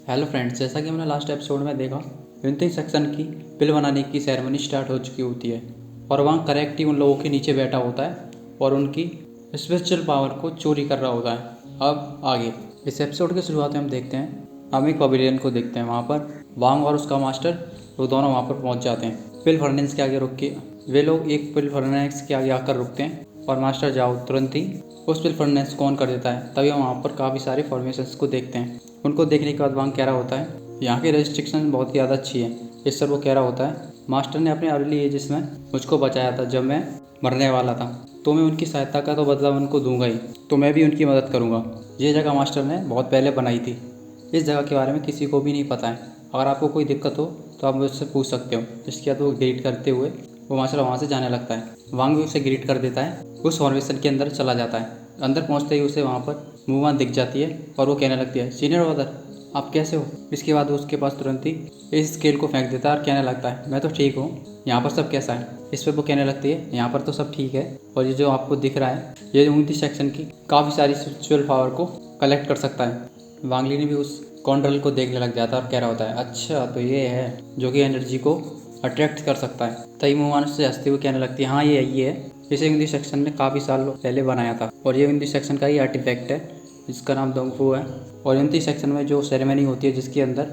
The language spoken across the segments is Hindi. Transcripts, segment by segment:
हेलो फ्रेंड्स, जैसा कि हमने लास्ट एपिसोड में देखा, यूनिटी सेक्शन की पिल बनाने की सेरेमनी स्टार्ट हो चुकी होती है और वहाँ करेक्ट ही उन लोगों के नीचे बैठा होता है और उनकी स्पिरिचुअल पावर को चोरी कर रहा होता है। अब आगे इस एपिसोड की शुरुआत में हम देखते हैं, हम एक पवेलियन को देखते हैं। वहाँ पर वांग और उसका मास्टर वो दोनों वहाँ पर पहुँच जाते हैं। पिल फर्नेस के आगे रुक के वे लोग एक पिल फर्नेस के आगे आकर रुकते हैं और मास्टर जाओ तुरंत ही उस पिल फर्नेस को ऑन कर देता है। तभी हम वहाँ पर काफ़ी सारे फॉर्मेशंस को देखते हैं। उनको देखने के बाद वांग कह रहा होता है यहाँ की रजिस्ट्रिक्शन बहुत ही ज़्यादा अच्छी है। इस पर वो कह रहा होता है मास्टर ने अपने अर्ली एज में मुझको बचाया था जब मैं मरने वाला था, तो मैं उनकी सहायता का तो बदला उनको दूंगा ही, तो मैं भी उनकी मदद करूँगा। ये जगह मास्टर ने बहुत पहले बनाई थी। इस जगह के बारे में किसी को भी नहीं पता है। अगर आपको कोई दिक्कत हो तो आप मुझसे पूछ सकते हो। इसके बाद वो ग्रीट करते हुए वो मास्टर वहाँ से जाने लगता है। वांग भी उसे ग्रीट कर देता है, उस फॉर्मेशन के अंदर चला जाता है। अंदर पहुँचते ही उसे वहाँ पर मूवमेंट दिख जाती है और वो कहने लगती है सीनियर ब्रदर आप कैसे हो। इसके बाद वो उसके पास तुरंत ही इस स्केल को फेंक देता है और कहने लगता है मैं तो ठीक हूँ, यहाँ पर सब कैसा है। इस पर वो कहने लगती है यहाँ पर तो सब ठीक है और ये जो आपको दिख रहा है ये ऊंची सेक्शन की काफ़ी सारी स्पिरिचुअल पावर को कलेक्ट कर सकता है। वांगली ने भी उस कॉन्ड्रल को देखने लग जाता है और कह रहा होता है अच्छा तो ये है जो कि एनर्जी को अट्रैक्ट कर सकता है। तई मुमान उससे हंसते हुए कहने लगती है हाँ ये है, इसे हिंदी सेक्शन ने काफ़ी साल पहले बनाया था और ये हिंदी सेक्शन का ही आर्टिफैक्ट है जिसका नाम दोंगफू है। और हिंदी सेक्शन में जो सेरेमनी होती है जिसके अंदर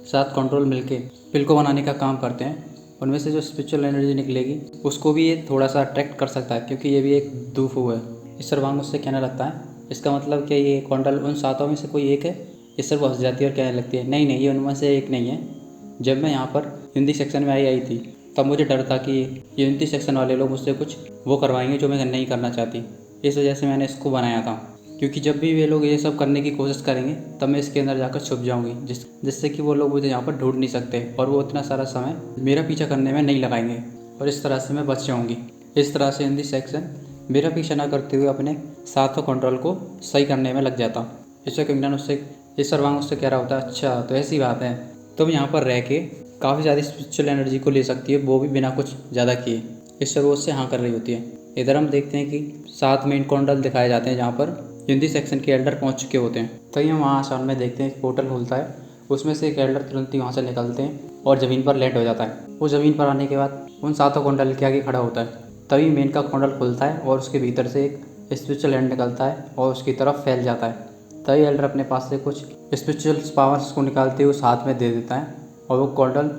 7 कंट्रोल मिलके पिल को बनाने का काम करते हैं, उनमें से जो स्पिरिचुअल एनर्जी निकलेगी उसको भी ये थोड़ा सा अट्रैक्ट कर सकता है क्योंकि ये भी एक दूफू है। ईश्वर वांग उससे कहने लगता है इसका मतलब क्या ये कंट्रोल उन 7 में से कोई एक है। ईश्वर वो हंस जाती है और कहने लगती है नहीं ये उनमें से एक नहीं है। जब मैं यहाँ पर हिंदी सेक्शन में आई थी तब मुझे डर था कि ये हिंदी सेक्शन वाले लोग मुझसे कुछ वो करवाएंगे जो मैं नहीं करना चाहती। इस वजह से मैंने इसको बनाया था क्योंकि जब भी वे लोग ये सब करने की कोशिश करेंगे तब मैं इसके अंदर जाकर छुप जाऊंगी जिससे कि वो लोग मुझे यहाँ पर ढूंढ नहीं सकते और वो इतना सारा समय मेरा पीछा करने में नहीं लगाएंगे और इस तरह से मैं बच जाऊँगी। इस तरह से हिंदी सेक्शन मेरा पीछा ना करते हुए अपने सातों कंट्रोल को सही करने में लग जाता। ईश्वर किंगडन उससे ईश्वर वांग उससे कह रहा होता है अच्छा तो ऐसी बात है, तुम यहाँ पर रह के काफ़ी सारी स्पिरिचुअल एनर्जी को ले सकती है, वो भी बिना कुछ ज़्यादा किए। ईश्वर वो उससे हाँ कर रही होती है। इधर हम देखते हैं कि 7 मेन कंट्रोल दिखाए जाते हैं जहाँ पर हिंदी सेक्शन के एल्डर पहुंच चुके होते हैं। तो हम वहाँ सामने देखते हैं पोर्टल खुलता है, उसमें से एक एल्डर तुरंत ही वहाँ से निकलते हैं और ज़मीन पर लैंड हो जाता है। वो ज़मीन पर आने के बाद उन 7 कंट्रोल के आगे खड़ा होता है। तभी मेन का कंट्रोल खुलता है और उसके भीतर से एक स्पिरिचुअल हैंड निकलता है और उसकी तरफ फैल जाता है। तभी एल्डर अपने पास से कुछ स्पिरिचुअल पावर्स को निकालते हुए उस हाथ में दे देता है और वो कंट्रोल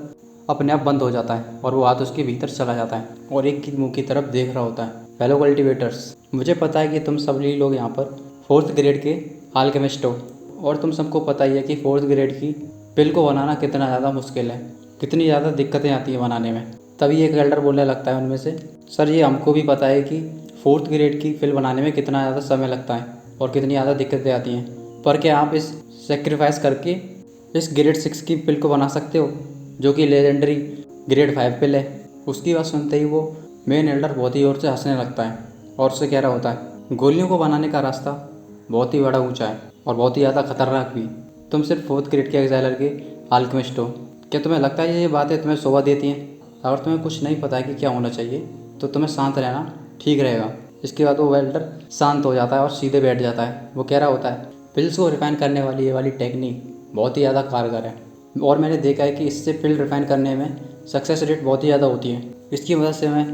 अपने आप बंद हो जाता है और वो हाथ उसके भीतर चला जाता है और एक की मुँह की तरफ देख रहा होता है। हेलो कल्टिवेटर्स, मुझे पता है कि तुम सभी लोग यहाँ पर 4th ग्रेड के आल्केमिस्ट हो और तुम सबको पता ही है कि 4th ग्रेड की पिल को बनाना कितना ज़्यादा मुश्किल है, कितनी ज़्यादा दिक्कतें आती हैं बनाने में। तभी एक एल्डर बोलने लगता है उनमें से सर ये हमको भी पता है कि 4th ग्रेड की पिल बनाने में कितना ज़्यादा समय लगता है और कितनी ज़्यादा दिक्कतें आती हैं, पर क्या आप इस सेक्रीफाइस करके इस ग्रेड 6 की पिल को बना सकते हो जो कि लेजेंडरी ग्रेड 5 पिल है। उसकी बात सुनते ही वो मेन एल्डर बहुत ही जोर से हंसने लगता है और उससे कह रहा होता है गोलियों को बनाने का रास्ता बहुत ही बड़ा ऊंचा है और बहुत ही ज़्यादा खतरनाक भी। तुम सिर्फ 4th ग्रेड के एग्जाइलर के आल्केमिस्ट हो। क्या तुम्हें लगता है ये बातें तुम्हें शोभा देती हैं? अगर तुम्हें कुछ नहीं पता है कि क्या होना चाहिए तो तुम्हें शांत रहना ठीक रहेगा। इसके बाद वो एल्डर शांत हो जाता है और सीधे बैठ जाता है। वो कह रहा होता है पिल्स को रिफाइन करने वाली ये वाली टेक्निक बहुत ही ज़्यादा कारगर है और मैंने देखा है कि इससे पिल रिफाइन करने में सक्सेस रेट बहुत ही ज़्यादा होती है। इसकी मदद से मैं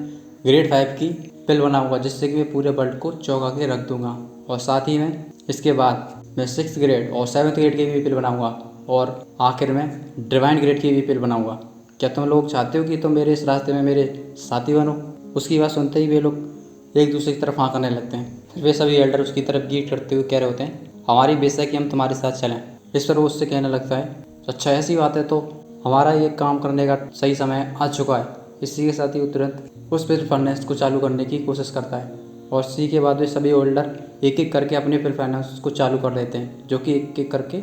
ग्रेड 5 की पिल बनाऊंगा जिससे कि मैं पूरे वर्ल्ड को चौंका के रख दूंगा और साथ ही में इसके बाद मैं 6th ग्रेड और 7th ग्रेड की भी पिल बनाऊंगा और आखिर में डिवाइन ग्रेड की भी पिल बनाऊंगा। क्या तुम लोग चाहते हो कि तुम मेरे इस रास्ते में मेरे साथी बनो? उसकी बात सुनते ही वे लोग एक दूसरे की तरफ हाँ करने लगते हैं। वे सभी एल्डर उसकी तरफ गीट करते हुए कह रहे होते हैं हमारी बेस है कि हम तुम्हारे साथ चलें। इस पर वो उससे कहने लगता है अच्छा ऐसी बात है तो हमारा ये काम करने का सही समय आ चुका है। इसी के साथ ही वो तुरंत उस पिल फर्नेस को चालू करने की कोशिश करता है और इसी के बाद वे सभी होल्डर एक एक करके अपने पिल फर्नेस को चालू कर देते हैं जो कि एक एक करके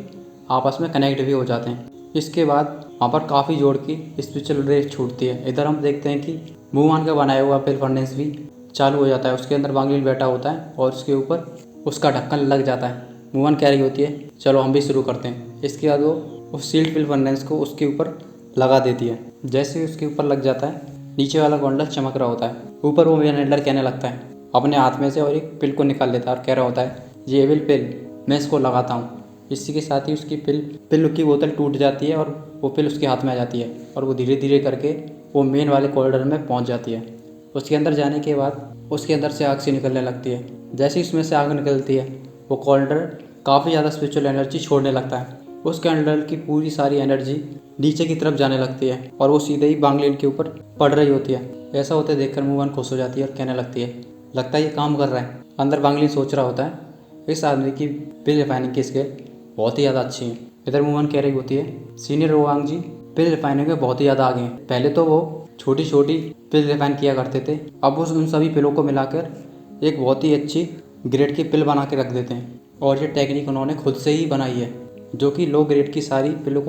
आपस में कनेक्ट भी हो जाते हैं। इसके बाद वहाँ पर काफ़ी जोड़ की स्पिरिचुअल रेस छूटती है। इधर हम देखते हैं कि मुमान का बनाया हुआ पिल फर्नेस भी चालू हो जाता है। उसके अंदर वांगलिन बैठा होता है और उसके ऊपर उसका ढक्कन लग जाता है। मुमान कह रही होती है चलो हम भी शुरू करते हैं। इसके बाद वो उस सील्ड पिल फर्नेस को उसके ऊपर लगा देती है। जैसे ही उसके ऊपर लग जाता है नीचे वाला गोंडल चमक रहा होता है। ऊपर वो मेन एल्डर कहने लगता है अपने हाथ में से और एक पिल को निकाल लेता है और कह रहा होता है ये एविल पिल मैं इसको लगाता हूँ इसी के साथ ही उसकी पिल की बोतल टूट जाती है और वो पिल उसके हाथ में आ जाती है और वो धीरे धीरे करके वो मेन वाले कॉरिडोर में पहुंच जाती है। उसके अंदर जाने के बाद उसके अंदर से आग सी निकलने लगती है। जैसे ही उसमें से आग निकलती है वो कॉरिडोर काफ़ी ज़्यादा स्पिरिचुअल एनर्जी छोड़ने लगता है। उस कैंडल की पूरी सारी एनर्जी नीचे की तरफ जाने लगती है और वो सीधे ही वांग लिन के ऊपर पड़ रही होती है। ऐसा होते देखकर मुवान खुश हो जाती है और कहने लगती है, लगता है ये काम कर रहा है। अंदर वांग लिन सोच रहा होता है, इस आदमी की पिल रिफाइनिंग की स्किल बहुत ही ज़्यादा अच्छी है। इधर मुवान कह रही होती है, सीनियर वांग जी पिल रिफाइनिंग में बहुत ही ज़्यादा आगे हैं। पहले तो वो छोटी छोटी पिल रिफाइन किया करते थे, अब वो उन सभी पिलों को मिलाकर एक बहुत ही अच्छी ग्रेड की पिल बना के रख देते हैं। और ये टेक्निक उन्होंने खुद से ही बनाई है, जो कि लो ग्रेड की सारी पिलों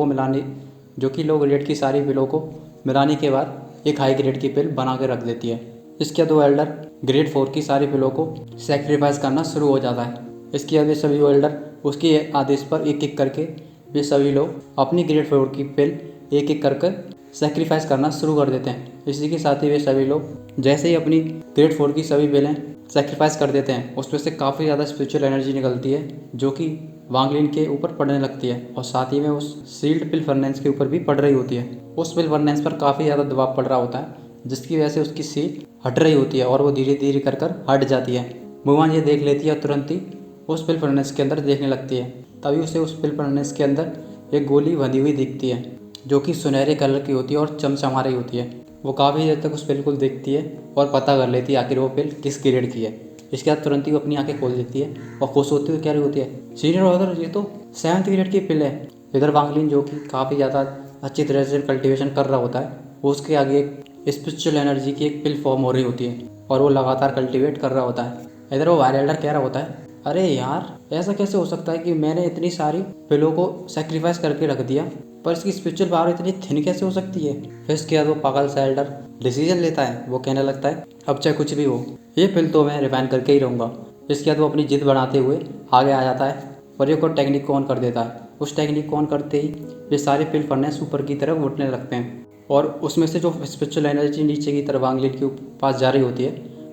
को मिलाने के बाद एक हाई ग्रेड की पिल बना के रख देती है। इसके बाद वो एल्डर ग्रेड 4 की सारी पिलों को सेक्रीफाइस करना शुरू हो जाता है। इसके बाद ये सभी एल्डर उसके आदेश पर एक एक करके वे सभी लोग अपनी ग्रेड 4 की पिल एक एक करके सेक्रीफाइस करना शुरू कर देते हैं। इसी के साथ ही वे सभी लोग जैसे ही अपनी ग्रेड 4 की सभी पिलें सेक्रीफाइस कर देते हैं, उसमें से काफ़ी ज़्यादा स्पिरिचुअल एनर्जी निकलती है जो कि वांग लिन के ऊपर पड़ने लगती है और साथ ही में उस सील्ड पिल फर्नेस के ऊपर भी पड़ रही होती है। उस पिल फर्नेस पर काफ़ी ज़्यादा दबाव पड़ रहा होता है, जिसकी वजह से उसकी सील हट रही होती है और वो धीरे धीरे कर हट जाती है। मुवान ये देख लेती है और तुरंत ही उस पिल फर्नेस के अंदर देखने लगती है। तभी उसे उस पिल फर्नेस के अंदर एक गोली बंधी हुई दिखती है जो कि सुनहरे कलर की होती है और चमचमा रही होती है। वो काफ़ी देर तक उस पिल को देखती है और पता कर लेती है आखिर वो पिल किस ग्रेड की है। इसके बाद तुरंत ही वो अपनी आंखें खोल देती है और खुश होती हुई कह रही होती है, सीनियर ऑर्डर ये तो 7th ग्रेड की पिल है। इधर वांग लिन जो कि काफ़ी ज़्यादा अच्छी तरह से कल्टीवेशन कर रहा होता है, वो उसके आगे एक स्पिरिचुअल एनर्जी की एक पिल फॉर्म हो रही होती है और वो लगातार कल्टीवेट कर रहा होता है। इधर वो वायर एल्डर कह रहा होता है, अरे यार ऐसा कैसे हो सकता है कि मैंने इतनी सारी पिलों को सेक्रीफाइस करके रख दिया, पर इसकी स्पिरिचुअल पावर इतनी थिन कैसे हो सकती है। फिर इसके बाद वो पागल सा एल्डर डिसीजन लेता है। वो कहने लगता है, अब चाहे कुछ भी हो ये पिल तो मैं रिफाइन करके ही रहूँगा। इसके बाद वो अपनी जिद बढ़ाते हुए आगे आ जाता है और एक और टेक्निक को ऑन कर देता है। उस टेक्निक को ऑन करते ही ये सारे पिल फर्नेस ऊपर की तरफ उठने लगते हैं और उसमें से जो स्पिरिचुअल एनर्जी नीचे की तरफ वांग लिन के पास जा रही होती है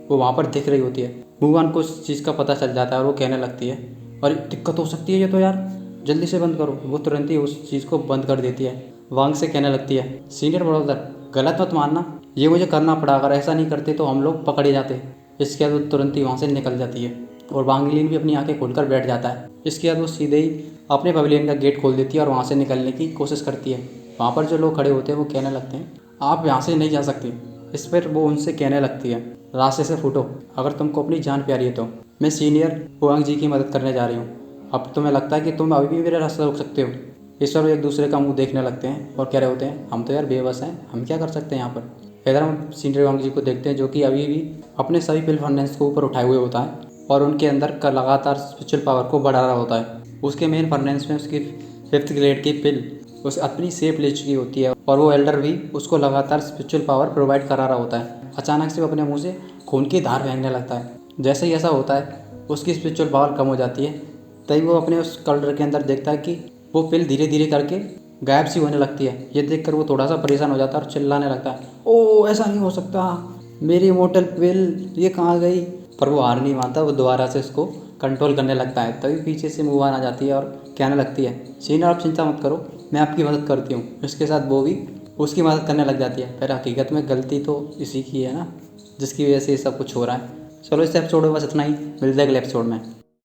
वो वहाँ पर दिख रही होती है। मुवान को उस चीज़ का पता चल जाता है और वो कहने लगती है, और दिक्कत हो सकती है ये तो यार, जल्दी से बंद करो। वो तुरंत ही उस चीज़ को बंद कर देती है। वांग से कहने लगती है, सीनियर ब्रदर गलत मत मानना, ये मुझे करना पड़ा, अगर ऐसा नहीं करते तो हम लोग पकड़े जाते। इसके बाद वो तुरंत ही वहाँ से निकल जाती है और वांग लिन भी अपनी आंखें खोलकर बैठ जाता है। इसके बाद वो सीधे ही अपने पवेलियन का गेट खोल देती है और वहाँ से निकलने की कोशिश करती है। वहाँ पर जो लोग खड़े होते हैं वो कहने लगते हैं, आप यहाँ से नहीं जा सकते। इस पर वो उनसे कहने लगती है, रास्ते से फूटो, अगर तुमको अपनी जान प्यारी है तो मैं सीनियर हुआंग जी की मदद करने जा रही हूँ। अब तुम्हें लगता है कि तुम अभी भी मेरा रास्ता रोक सकते हो। इस पर एक दूसरे का मुंह देखने लगते हैं और कह रहे होते हैं, हम तो यार बेबस हैं, हम क्या कर सकते हैं यहाँ पर। इधर हम सीनियर हुआंग जी को देखते हैं जो कि अभी भी अपने सभी पिल फर्नेस को ऊपर उठाए हुए होता है और उनके अंदर का लगातार स्पिरिचुअल पावर को बढ़ा रहा होता है। उसके मेन फर्नेस में उसकी 5th ग्रेड की पिल उस अपनी सेफ ले चुकी होती है और वो एल्डर भी उसको लगातार स्पिरिचुअल पावर प्रोवाइड करा रहा होता है। अचानक से वो अपने मुंह से खून की धार बहने लगता है। जैसे ही ऐसा होता है उसकी स्पिरिचुअल पावर कम हो जाती है। तभी वो अपने उस कल्डर के अंदर देखता है कि वो पिल धीरे धीरे करके गायब सी होने लगती है। ये देखकर वो थोड़ा सा परेशान हो जाता है और चिल्लाने लगता है, ओ ऐसा नहीं हो सकता, मेरी इमोर्टल पिल ये कहाँ गई। पर वो हार नहीं मानता, वो दोबारा से उसको कंट्रोल करने लगता है। तभी पीछे से मुवान आ जाती है और कहने लगती है, सीनियर आप चिंता मत करो, मैं आपकी मदद करती हूँ। इसके साथ वो भी उसकी मदद करने लग जाती है। फिर हकीकत में गलती तो इसी की है ना, जिसकी वजह से ये सब कुछ हो रहा है। चलो इस एपिसोड में बस इतना ही, मिलते हैं अगले एपिसोड में।